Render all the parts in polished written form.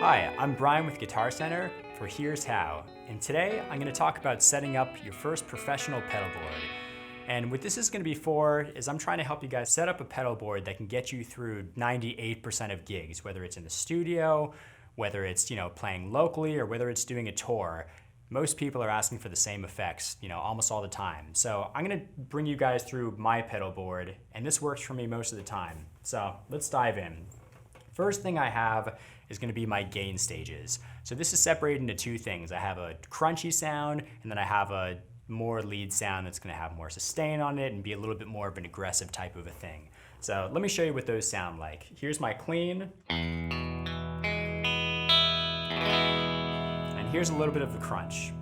Hi, I'm Brian with Guitar Center for Here's How, and today I'm going to talk about setting up your first professional pedal board. And what this is going to be for is I'm trying to help you guys set up a pedal board that can get you through 98% of gigs, whether it's in the studio, whether it's playing locally, or whether it's doing a tour. Most people are asking for the same effects, almost all the time. So I'm going to bring you guys through my pedal board, and this works for me most of the time. So let's dive in. First thing I have is going to be my gain stages. So this is separated into two things. I have a crunchy sound, and then I have a more lead sound that's going to have more sustain on it and be a little bit more of an aggressive type of a thing. So let me show you what those sound like. Here's my clean. And here's a little bit of the crunch.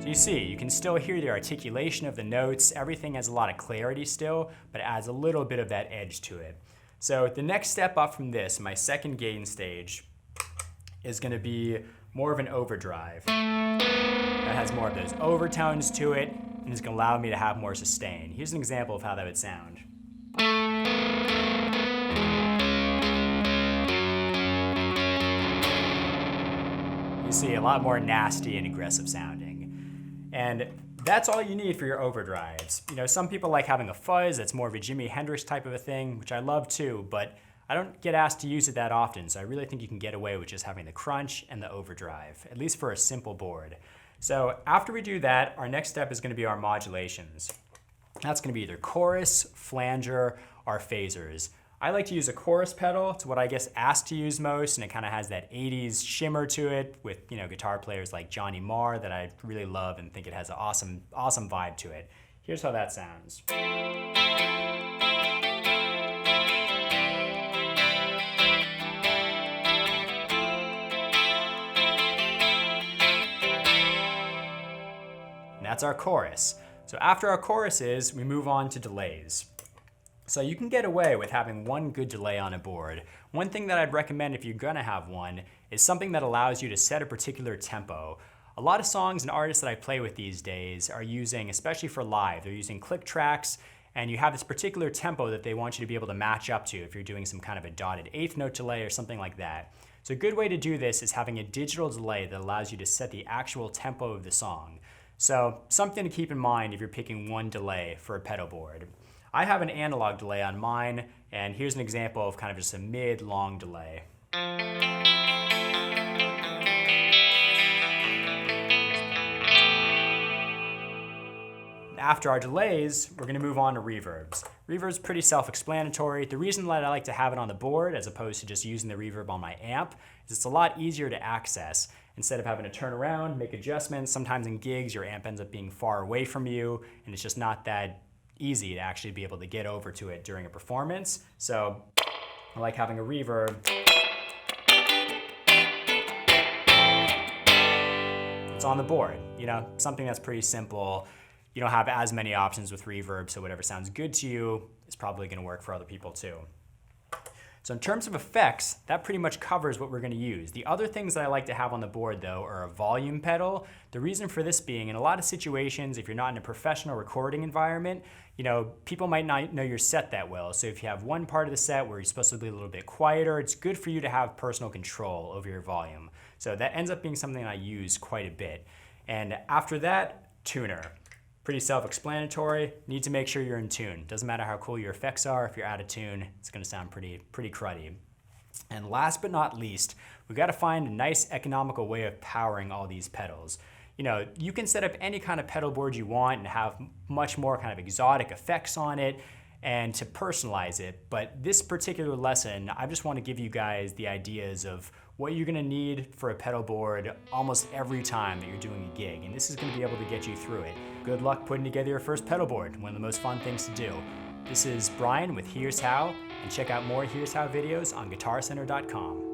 So you see, you can still hear the articulation of the notes. Everything has a lot of clarity still, but it adds a little bit of that edge to it. So the next step up from this, my second gain stage, is going to be more of an overdrive. That has more of those overtones to it, and is going to allow me to have more sustain. Here's an example of how that would sound. You see, a lot more nasty and aggressive sounding. And that's all you need for your overdrives. Some people like having a fuzz that's more of a Jimi Hendrix type of a thing, which I love too, but I don't get asked to use it that often, so I really think you can get away with just having the crunch and the overdrive, at least for a simple board. So after we do that, our next step is going to be our modulations. That's going to be either chorus, flanger, or phasers. I like to use a chorus pedal. It's what I guess asked to use most, and it kind of has that 80s shimmer to it with guitar players like Johnny Marr that I really love and think it has an awesome vibe to it. Here's how that sounds. And that's our chorus. So after our choruses, we move on to delays. So you can get away with having one good delay on a board. One thing that I'd recommend if you're gonna have one is something that allows you to set a particular tempo. A lot of songs and artists that I play with these days are using, especially for live, they're using click tracks, and you have this particular tempo that they want you to be able to match up to if you're doing some kind of a dotted eighth note delay or something like that. So a good way to do this is having a digital delay that allows you to set the actual tempo of the song. So something to keep in mind if you're picking one delay for a pedal board. I have an analog delay on mine, and here's an example of kind of just a mid-long delay. After our delays, we're going to move on to reverbs. Reverb's pretty self-explanatory. The reason that I like to have it on the board as opposed to just using the reverb on my amp is it's a lot easier to access. Instead of having to turn around, make adjustments, sometimes in gigs your amp ends up being far away from you, and it's just not that easy to actually be able to get over to it during a performance. So I like having a reverb. It's on the board, something that's pretty simple. You don't have as many options with reverb, so whatever sounds good to you is probably going to work for other people too. So in terms of effects, that pretty much covers what we're going to use. The other things that I like to have on the board though are a volume pedal. The reason for this being, in a lot of situations, if you're not in a professional recording environment, people might not know your set that well. So if you have one part of the set where you're supposed to be a little bit quieter, it's good for you to have personal control over your volume. So that ends up being something I use quite a bit. And after that, tuner. Pretty self-explanatory. Need to make sure you're in tune. Doesn't matter how cool your effects are. If you're out of tune, it's going to sound pretty cruddy. And last but not least, we've got to find a nice economical way of powering all these pedals. You can set up any kind of pedal board you want and have much more kind of exotic effects on it and to personalize it. But this particular lesson, I just want to give you guys the ideas of what you're going to need for a pedal board almost every time that you're doing a gig. And this is going to be able to get you through it. Good luck putting together your first pedal board, one of the most fun things to do. This is Brian with Here's How, and check out more Here's How videos on guitarcenter.com.